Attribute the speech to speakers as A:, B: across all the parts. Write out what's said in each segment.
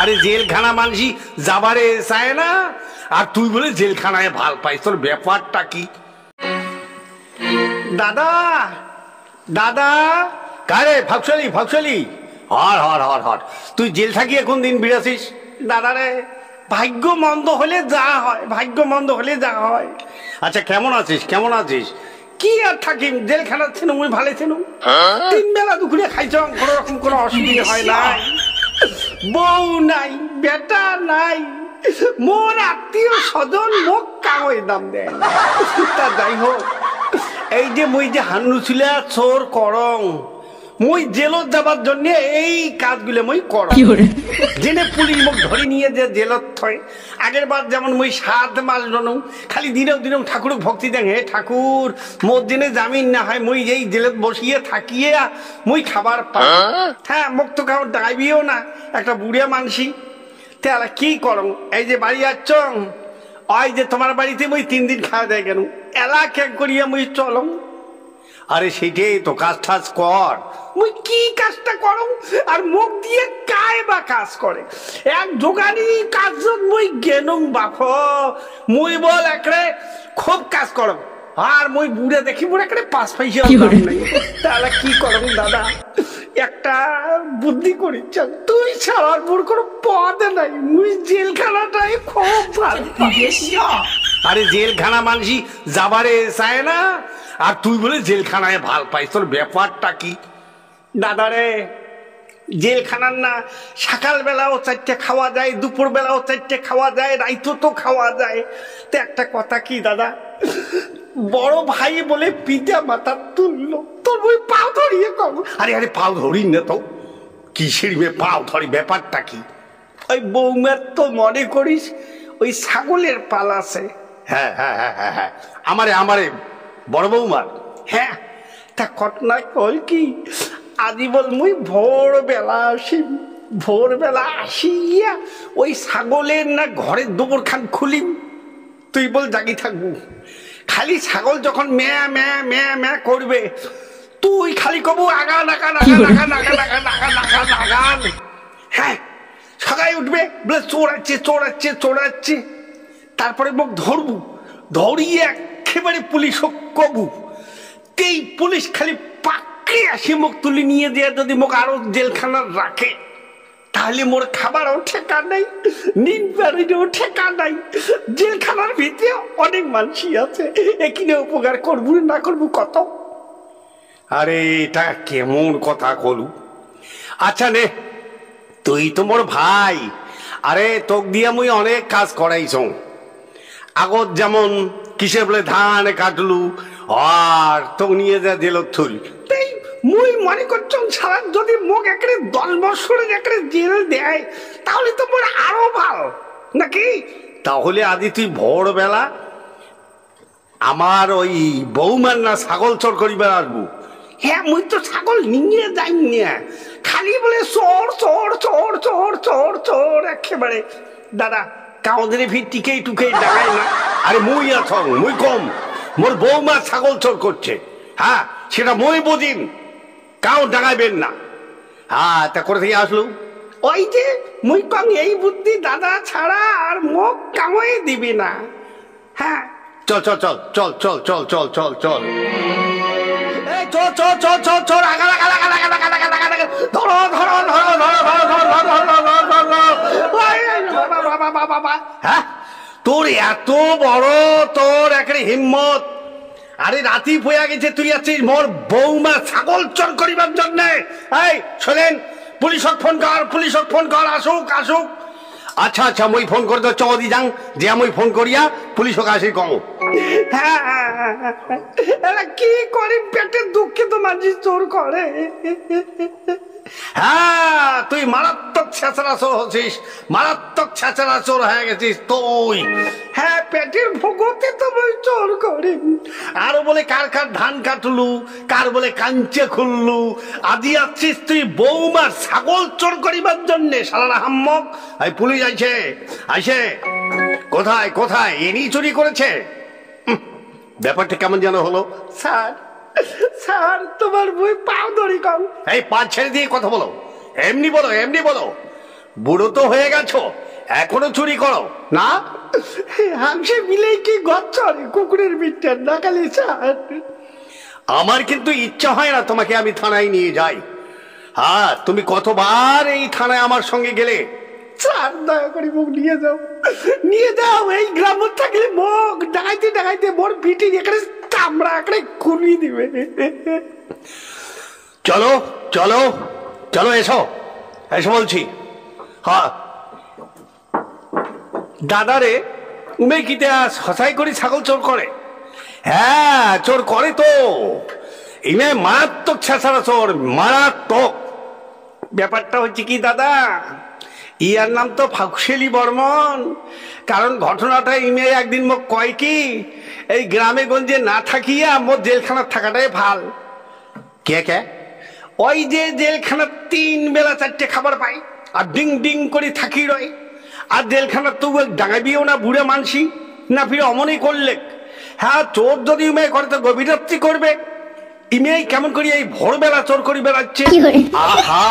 A: আরে জেলখানা মানসি যাবারে চায় না, আর তুই বলে জেলখানায় ভাল পাইস, তোর ব্যাপারটা কি? দাদা দাদা, কারে ভাবসালি হর হর হর হর, তুই জেল থাকি এখন দিন বিড়াছিস? দাদা রে, ভাগ্য মন্দ হলে যা হয়, ভাগ্য মন্দ হলে যা হয়। আচ্ছা কেমন আছিস, কেমন আছিস? কি আর থাকিম, জেলখানা ছিল মুই ভালো ছিল, 3 বেলা দুপুরে খাইছং, কোনো রকম কোনো অসুবিধা হয় না, বউ নাই বেটা নাই, মোর আত্মীয় স্বজন মোক কাগজ দাম দেয়। তা যাই হোক, এই যে মুই যে হান্নু ছিল চোর করং, মুই জেলত যাবার জন্য এই কাজগুলো মুই করং, জেনে পুলিশ মোক ধরে নিয়ে যে জেলত থয়। আগের বার যেমন মুই 7 মাস রনু, খালি দিনেও দিনেও ঠাকুর ভক্তি দেন, হে ঠাকুর মোর জেনে জামিন না হয়, মুই এই জেলত বসিয়ে থাকিয়ে মুই খাবার পাই। হ্যাঁ, মোক তো কাউ ডাইবিও না, একটা বুড়িয়া মানসি। তাহলে কি করং, এই যে বাড়ি আসছ, ওই যে তোমার বাড়িতে মুই 3 দিন খাওয়া দেয় কেন, এলা কেক করিয়া মুই চলং। আরে সেটাই তো, কাজ টাজ কর। মুই কি কাজটা করং, আর মুখ দিয়ে কায় বা কাজ করে? এক জোগানি কাজ মুই গেনুম বাপ, মুই বল একরে খুব কাজ করং, আর মুই বুড়ে দেখি বুড়ে একরে 5 পয়সা নাই। তাহলে কি করং দাদা, একটা বুদ্ধি করি, তুই ছাড়ার মোর কোনো পদ নাই, মুই জেলখানাটাই খুব ভালো। আরে জেলখানা মানসি যাবারে চায় না, আর তুই বলে জেলখানায় ভাল পাইস, তোর ব্যাপারটা কি? দাদারে, জেলখানার না সকাল বেলাও 4টে খাওয়া যায়, দুপুর বেলাও 4টে খাওয়া যায়, রাইতো তো খাওয়া যায়। তো একটা কথা কি দাদা, বড় ভাই বলে পিতা মাথা তুললো, তোর ওই পাও ধরিয়ে কম। আরে আরে পাও ধরি না তো, কিসের পাও ধরি, ব্যাপারটা কি? ওই বৌমার তো মনে করিস ওই ছাগলের পাল আছে। হ্যাঁ হ্যাঁ হ্যাঁ হ্যাঁ হ্যাঁ, আমারে বড় বৌমার। হ্যাঁ, তা ঘটনা কল কি, আজি বল মুই ভোরবেলা আসিয়া ওই ছাগলের না ঘরের দুপুর খান খুলিম, তুই বল জাগি থাকবো। খালি ছাগল যখন ম্যা ম্যা ম্যা ম্যা করবে, তুই খালি কবু আগা নাকা নাকা নাকা নাকা নাকা নাকা নাকা নাগান। হ্যাঁ, সকালে উঠবে বলে চোরাচ্ছে, তারপরে মোক ধরবু, ধরিয়ে একেবারে পুলিশ কবু, এই পুলিশ খালি পাকড়ে আসি মোক তুলি নিয়ে দিয়ে যদি মোক আরো জেলখানা রাখে, তাহলে মোর খাবারও ঠেকা নাই, নিন বাড়িরও ঠেকা নাই। জেলখানার ভিতরে অনেক মানুষই আছে, এখানে উপকার করবো না করবো কত। আরে এটা কেমন কথা কলু? আচ্ছা নে, তুই তো মোর ভাই, আরে তোক দিয়া মুই অনেক কাজ করাইছ। আগত যেমন কিসে বলে ধান কাটলু, আর তোক নিয়ে যা জেলত থুল, মুই মনে করছো সারা যদি মোক একরে 10 বছরের একরে জেল দেয়, তাহলে তো মোর আরো ভালো নাকি? তাহলে আদি তুই ভোরবেলা আমার ওই বৌমার না ছাগল চোর করিবার আসবো? হ্যাঁ, মুই তো ছাগল নিয়ে যাই না, খালি বলে চোর চোর চোর চোর চোর চোর একেবারে। দাদা, কাউদের ভিড় টিকেই টুকেই ডাকায় না। আরে মুই আছো, মুই কম, মোর বৌমা ছাগল চোর করছে, হ্যাঁ সেটা মই বুঝিম, কাউ ডাকাইবেন না। হ্যাঁ, তা করে থেকে আসলো ওই যে মুই কম, এই বুদ্ধি দাদা ছাড়া আর মোক কামই দিবি না। হ্যাঁ, চল চল চল চল চল চল চল চল চল এই চল চল চল চল চল, আগা লাগা লাগা লাগা লাগা লাগা লাগা লাগা, ধরো ধরো ধরো ধরো ধরো ধরো ধরো ধরো। হ্যাঁ, তোর এত বড় তোর একটা হিম্মত! আরে রাতি হইয়া গেছে, তুই আছিস মোর বৌমা ছাগল চোর করিবার জন্য। এই শোনেন, পুলিশক ফোন কর, আসুক আসুক। আচ্ছা আচ্ছা, মুই ফোন করে তো চৌদি যাং, যে মুই ফোন করিয়া পুলিশক আসি কম। হ্যাঁ, কি করি, পেটের দুঃখে তো মানুষ চোর করে। হ্যাঁ, তুই মারাত্মক ছেঁচড়া চোর হচ্ছিস, মারাত্মক ছেঁচড়া চোর হয়ে গেছিস তুই। হ্যাঁ, পেটের ভোগতে তো মই চোর করি। আরো বলে কার কার ধান কাটলু, কার বলে কাঞ্চে খুললু, আদি আসছিস তুই বৌমার ছাগল চোর করিবার জন্য। সারা হাম্মক, এই পুলিশ আইছে, কোথায় কোথায় এনি চুরি করেছে? ব্যাপারটা কেমন যেন হলো? স্যার তোমার বই পাও ধরি কম। এই পা ছেড়ে দিয়ে কথা বলো, এমনি বলো, এমনি বলো। বুড়ো তো হয়ে গেছো, এখনো চুরি করো না?
B: হাংসে মিলে কি গচ্ছরে কুকুরের বিটটা নাকালে স্যার।
A: আমার কিন্তু ইচ্ছা হয় না তোমাকে আমি থানায় নিয়ে যাই। হ্যাঁ, তুমি কতবার এই থানায় আমার সঙ্গে গেলে।
B: স্যার দয়া করে মুখ নিয়ে যাও, নিয়ে যাও। এই গ্রাম থাকলে মুখ ডাকাইতে ডাকাইতে মোর পিঠে এখানে চামড়া আঁকড়ে খুলিয়ে দিবে।
A: চলো চলো চলো, এসো এসো বলছি। হ্যাঁ দাদারে, উমে কিতে হসাই করি ছাগল চোর করে? হ্যাঁ চোর করে তো, ইমে মারাত্মক ছেঁচড়া চোর, মারাত্মক। ব্যাপারটা হচ্ছে কি দাদা, ইয়ার নাম তো ফাঁকশেলি বর্মন। কারণ ঘটনাটা ইমে একদিন মোক কয় কি, এই গ্রামে গঞ্জে না থাকিয়া মোর জেলখানার থাকাটাই ভাল। কে কে? ওই যে জেলখানার 3 বেলা 4টে খাবার পাই, আর ডিং ডিং করে থাকি রয়। আর জেলখানার তো ডাঙাবিও না বুড়ে মানসি না, ফিরে অমনই করলে। হ্যাঁ, চোর যদি ইমে করে তো গভীর রাত্রি করবে। ইমেই কেমন করি এই ভোরবেলা চোর করি বেড়াচ্ছে। আহা,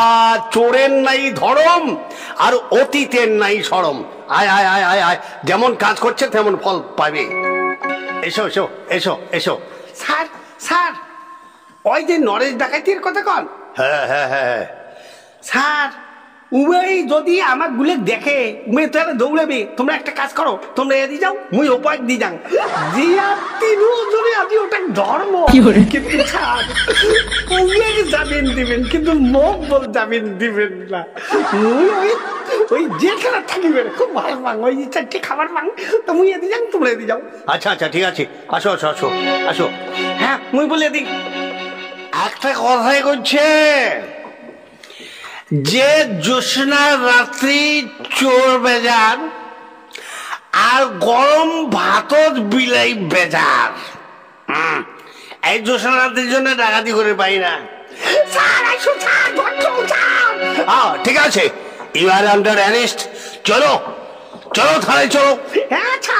A: চোরের নাই ধরম আর অতীতের নাই সরম। আয় আয় আয় আয় আয়, যেমন কাজ করছে তেমন ফল পাবে। এসো এসো এসো এসো।
B: স্যার স্যার, ওই যে নরেশ ডাকাইতির কথা কন।
A: হ্যাঁ হ্যাঁ হ্যাঁ
B: স্যার, উমেই যদি আমার গুলে দেখে, উমে তাহলে দৌড়াবে। তোমরা একটা কাজ করো, তোমরা এদি যাও, মুই ওপাক দি যাং। জিয়া তিনু জনে আজি ওটা ধর্ম। কিন্তু স্যার, উমে জামিন দিবেন, কিন্তু মোক বল জামিন দিবেন না। মুই ওই জেলখানা থাকিবে, খুব ভালো পাং, ওই 4টে খাবার পাং। তো মুই এদি যাং, তোমরা এদি যাও।
A: আচ্ছা আচ্ছা, ঠিক আছে, আসো আসো আসো আসো।
B: হ্যাঁ, মুই বলে দিই
A: একটা কথাই করছে যে জ্যোৎস্নার রাত্রি চোর বেজার আর গরম ভাতত বিলাই বেজার। এই জ্যোৎস্না রাত্রির জন্য ডাকাতি করে পাই না।
B: স্যার, আইসো স্যার, ধরছো স্যার।
A: ঠিক আছে, ইউ আর আন্ডার অ্যারেস্ট। চলো চলো থানায় চলো।
B: হ্যাঁ স্যার।